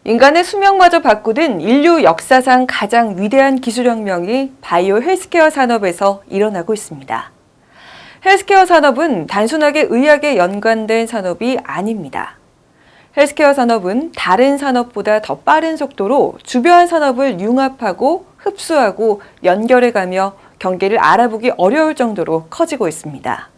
인간의 수명마저 바꾸는 인류 역사상 가장 위대한 기술혁명이 바이오 헬스케어 산업에서 일어나고 있습니다. 헬스케어 산업은 단순하게 의학에 연관된 산업이 아닙니다. 헬스케어 산업은 다른 산업보다 더 빠른 속도로 주변 산업을 융합하고 흡수하고 연결해가며 경계를 알아보기 어려울 정도로 커지고 있습니다.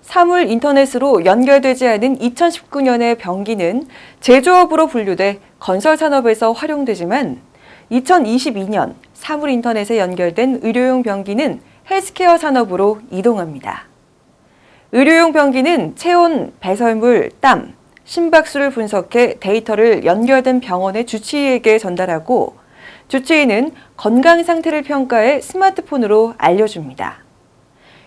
사물 인터넷으로 연결되지 않은 2019년의 병기는 제조업으로 분류돼 건설 산업에서 활용되지만 2022년 사물 인터넷에 연결된 의료용 병기는 헬스케어 산업으로 이동합니다. 의료용 병기는 체온, 배설물, 땀, 심박수를 분석해 데이터를 연결된 병원의 주치의에게 전달하고 주치의는 건강 상태를 평가해 스마트폰으로 알려줍니다.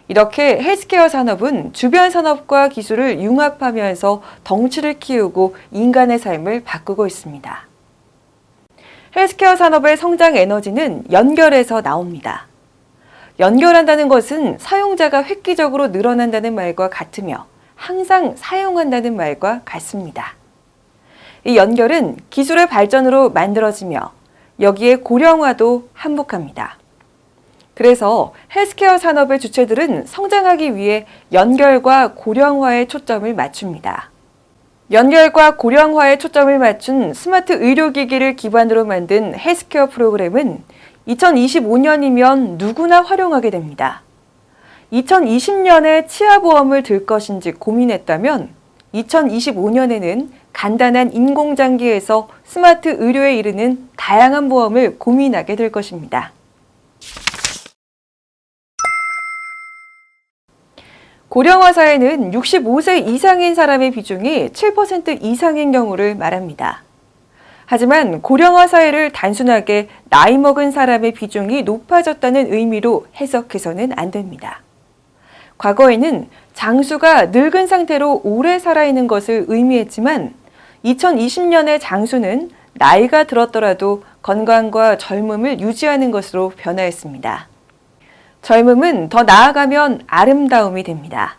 이렇게 헬스케어 산업은 주변 산업과 기술을 융합하면서 덩치를 키우고 인간의 삶을 바꾸고 있습니다. 헬스케어 산업의 성장 에너지는 연결에서 나옵니다. 연결한다는 것은 사용자가 획기적으로 늘어난다는 말과 같으며 항상 사용한다는 말과 같습니다. 이 연결은 기술의 발전으로 만들어지며 여기에 고령화도 한몫합니다. 그래서 헬스케어 산업의 주체들은 성장하기 위해 연결과 고령화에 초점을 맞춥니다. 연결과 고령화에 초점을 맞춘 스마트 의료기기를 기반으로 만든 헬스케어 프로그램은 2025년이면 누구나 활용하게 됩니다. 2020년에 치아보험을 들 것인지 고민했다면 2025년에는 간단한 인공장기에서 스마트 의료에 이르는 다양한 보험을 고민하게 될 것입니다. 고령화 사회는 65세 이상인 사람의 비중이 7% 이상인 경우를 말합니다. 하지만 고령화 사회를 단순하게 나이 먹은 사람의 비중이 높아졌다는 의미로 해석해서는 안 됩니다. 과거에는 장수가 늙은 상태로 오래 살아있는 것을 의미했지만 2020년의 장수는 나이가 들었더라도 건강과 젊음을 유지하는 것으로 변화했습니다. 젊음은 더 나아가면 아름다움이 됩니다.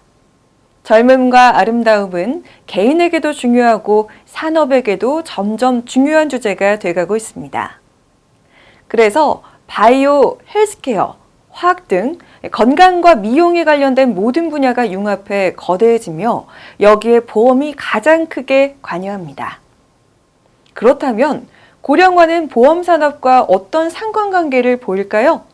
젊음과 아름다움은 개인에게도 중요하고 산업에게도 점점 중요한 주제가 돼가고 있습니다. 그래서 바이오, 헬스케어, 화학 등 건강과 미용에 관련된 모든 분야가 융합해 거대해지며 여기에 보험이 가장 크게 관여합니다. 그렇다면 고령화는 보험 산업과 어떤 상관관계를 보일까요?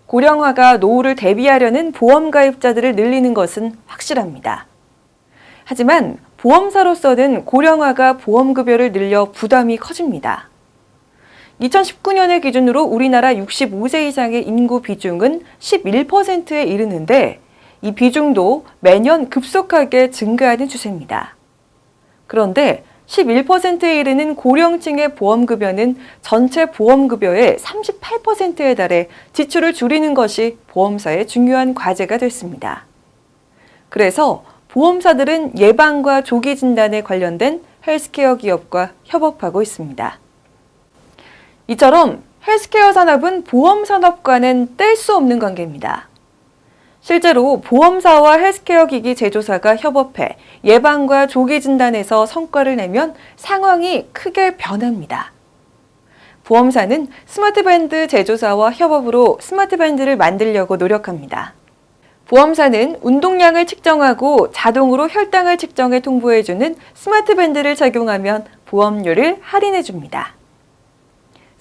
고령화가 노후를 대비하려는 보험 가입자들을 늘리는 것은 확실합니다. 하지만 보험사로서는 고령화가 보험급여를 늘려 부담이 커집니다. 2019년의 기준으로 우리나라 65세 이상의 인구 비중은 11%에 이르는데 이 비중도 매년 급속하게 증가하는 추세입니다. 그런데 11%에 이르는 고령층의 보험급여는 전체 보험급여의 38%에 달해 지출을 줄이는 것이 보험사의 중요한 과제가 됐습니다. 그래서 보험사들은 예방과 조기 진단에 관련된 헬스케어 기업과 협업하고 있습니다. 이처럼 헬스케어 산업은 보험 산업과는 뗄 수 없는 관계입니다. 실제로 보험사와 헬스케어 기기 제조사가 협업해 예방과 조기 진단에서 성과를 내면 상황이 크게 변합니다. 보험사는 스마트밴드 제조사와 협업으로 스마트밴드를 만들려고 노력합니다. 보험사는 운동량을 측정하고 자동으로 혈당을 측정해 통보해주는 스마트밴드를 착용하면 보험료를 할인해줍니다.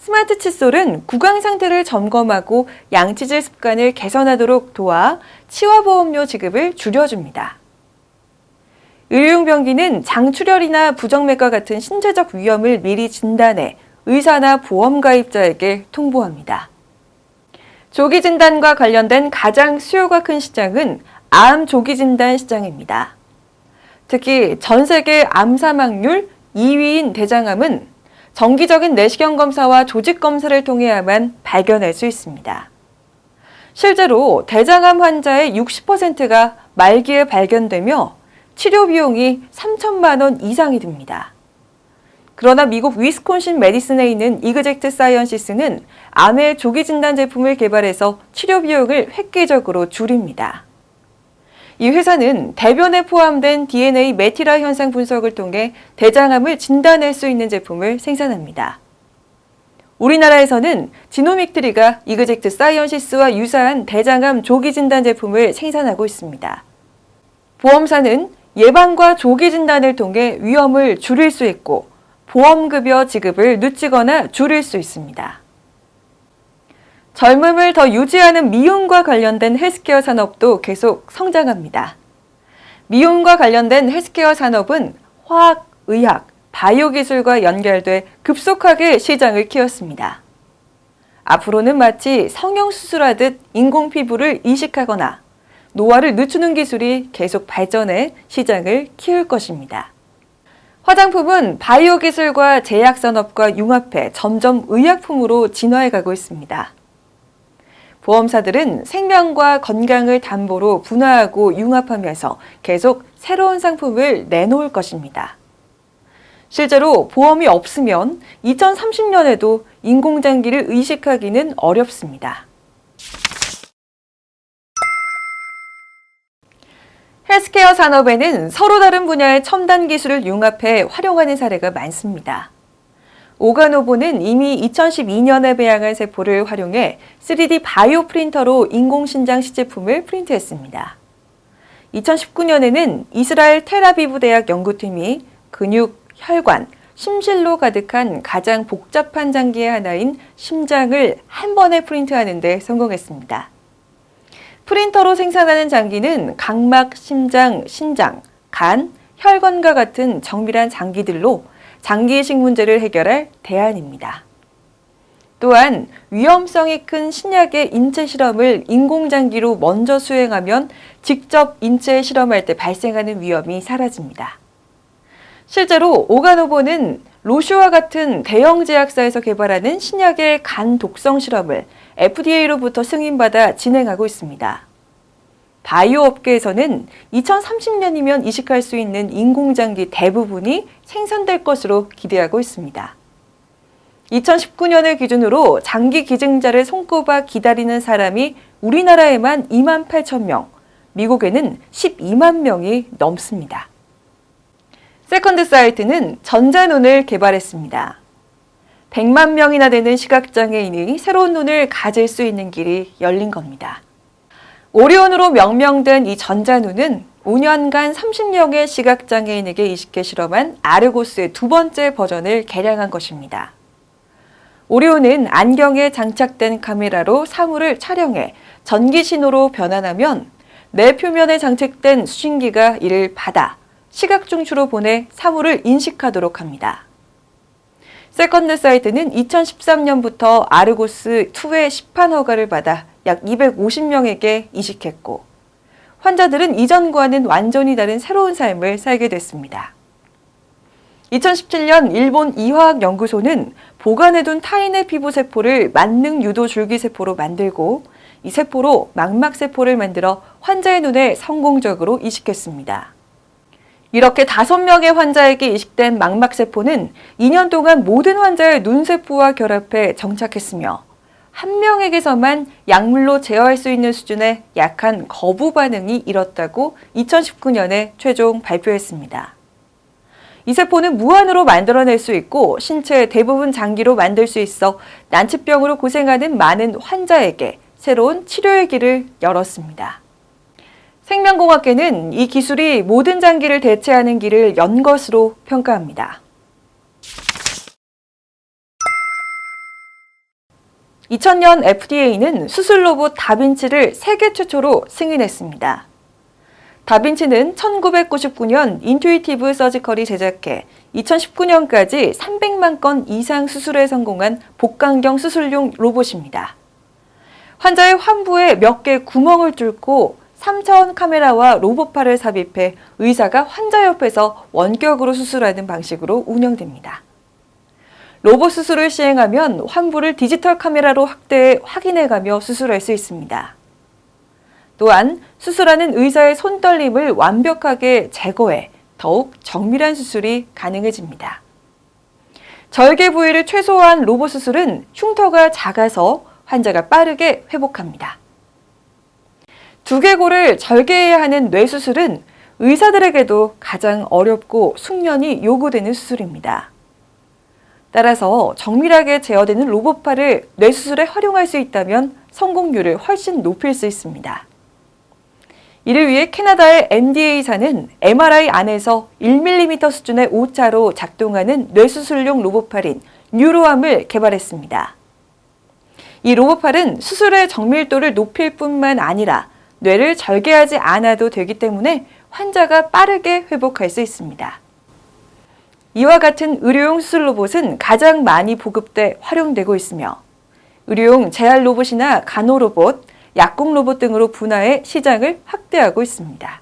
스마트 칫솔은 구강 상태를 점검하고 양치질 습관을 개선하도록 도와 치과보험료 지급을 줄여줍니다. 의료용 병기는 장출혈이나 부정맥과 같은 신체적 위험을 미리 진단해 의사나 보험 가입자에게 통보합니다. 조기 진단과 관련된 가장 수요가 큰 시장은 암 조기 진단 시장입니다. 특히 전 세계 암 사망률 2위인 대장암은 정기적인 내시경 검사와 조직 검사를 통해야만 발견할 수 있습니다. 실제로 대장암 환자의 60%가 말기에 발견되며 치료 비용이 3천만 원 이상이 듭니다. 그러나 미국 위스콘신 메디슨에 있는 이그젝트 사이언시스는 암의 조기 진단 제품을 개발해서 치료 비용을 획기적으로 줄입니다. 이 회사는 대변에 포함된 DNA 메티라 현상 분석을 통해 대장암을 진단할 수 있는 제품을 생산합니다. 우리나라에서는 지노믹트리가 이그젝트 사이언시스와 유사한 대장암 조기 진단 제품을 생산하고 있습니다. 보험사는 예방과 조기 진단을 통해 위험을 줄일 수 있고 보험급여 지급을 늦추거나 줄일 수 있습니다. 젊음을 더 유지하는 미용과 관련된 헬스케어 산업도 계속 성장합니다. 미용과 관련된 헬스케어 산업은 화학, 의학, 바이오 기술과 연결돼 급속하게 시장을 키웠습니다. 앞으로는 마치 성형수술하듯 인공 피부를 이식하거나 노화를 늦추는 기술이 계속 발전해 시장을 키울 것입니다. 화장품은 바이오 기술과 제약산업과 융합해 점점 의약품으로 진화해 가고 있습니다. 보험사들은 생명과 건강을 담보로 분화하고 융합하면서 계속 새로운 상품을 내놓을 것입니다. 실제로 보험이 없으면 2030년에도 인공장기를 의식하기는 어렵습니다. 헬스케어 산업에는 서로 다른 분야의 첨단 기술을 융합해 활용하는 사례가 많습니다. 오가노보는 이미 2012년에 배양한 세포를 활용해 3D 바이오 프린터로 인공신장 시제품을 프린트했습니다. 2019년에는 이스라엘 텔아비브 대학 연구팀이 근육, 혈관, 심실로 가득한 가장 복잡한 장기의 하나인 심장을 한 번에 프린트하는 데 성공했습니다. 프린터로 생산하는 장기는 각막, 심장, 신장, 간, 혈관과 같은 정밀한 장기들로 장기이식 문제를 해결할 대안입니다. 또한 위험성이 큰 신약의 인체 실험을 인공장기로 먼저 수행하면 직접 인체에 실험할 때 발생하는 위험이 사라집니다. 실제로 오가노보는 로슈와 같은 대형 제약사에서 개발하는 신약의 간 독성 실험을 FDA로부터 승인받아 진행하고 있습니다. 바이오 업계에서는 2030년이면 이식할 수 있는 인공장기 대부분이 생산될 것으로 기대하고 있습니다. 2019년을 기준으로 장기 기증자를 손꼽아 기다리는 사람이 우리나라에만 28,000명, 미국에는 12만 명이 넘습니다. 세컨드 사이트는 전자눈을 개발했습니다. 100만 명이나 되는 시각장애인이 새로운 눈을 가질 수 있는 길이 열린 겁니다. 오리온으로 명명된 이 전자눈은 5년간 30명의 시각장애인에게 이식해 실험한 아르고스의 두 번째 버전을 개량한 것입니다. 오리온은 안경에 장착된 카메라로 사물을 촬영해 전기 신호로 변환하면 뇌 표면에 장착된 수신기가 이를 받아 시각 중추로 보내 사물을 인식하도록 합니다. 세컨드 사이트는 2013년부터 아르고스2의 시판 허가를 받아 약 250명에게 이식했고 환자들은 이전과는 완전히 다른 새로운 삶을 살게 됐습니다. 2017년 일본 이화학연구소는 보관해둔 타인의 피부세포를 만능 유도 줄기세포로 만들고 이 세포로 망막세포를 만들어 환자의 눈에 성공적으로 이식했습니다. 이렇게 5명의 환자에게 이식된 망막세포는 2년 동안 모든 환자의 눈세포와 결합해 정착했으며 1명에게서만 약물로 제어할 수 있는 수준의 약한 거부 반응이 일었다고 2019년에 최종 발표했습니다. 이 세포는 무한으로 만들어낼 수 있고 신체의 대부분 장기로 만들 수 있어 난치병으로 고생하는 많은 환자에게 새로운 치료의 길을 열었습니다. 생명공학계는 이 기술이 모든 장기를 대체하는 길을 연 것으로 평가합니다. 2000년 FDA는 수술 로봇 다빈치를 세계 최초로 승인했습니다. 다빈치는 1999년 인투이티브 서지컬이 제작해 2019년까지 300만 건 이상 수술에 성공한 복강경 수술용 로봇입니다. 환자의 환부에 몇 개 구멍을 뚫고 3차원 카메라와 로봇팔을 삽입해 의사가 환자 옆에서 원격으로 수술하는 방식으로 운영됩니다. 로봇 수술을 시행하면 환부를 디지털 카메라로 확대해 확인해가며 수술할 수 있습니다. 또한 수술하는 의사의 손떨림을 완벽하게 제거해 더욱 정밀한 수술이 가능해집니다. 절개 부위를 최소화한 로봇 수술은 흉터가 작아서 환자가 빠르게 회복합니다. 두개골을 절개해야 하는 뇌수술은 의사들에게도 가장 어렵고 숙련이 요구되는 수술입니다. 따라서 정밀하게 제어되는 로봇팔을 뇌수술에 활용할 수 있다면 성공률을 훨씬 높일 수 있습니다. 이를 위해 캐나다의 MDA사는 MRI 안에서 1mm 수준의 오차로 작동하는 뇌수술용 로봇팔인 뉴로암을 개발했습니다. 이 로봇팔은 수술의 정밀도를 높일 뿐만 아니라 뇌를 절개하지 않아도 되기 때문에 환자가 빠르게 회복할 수 있습니다. 이와 같은 의료용 수술 로봇은 가장 많이 보급돼 활용되고 있으며 의료용 재활 로봇이나 간호 로봇, 약국 로봇 등으로 분화해 시장을 확대하고 있습니다.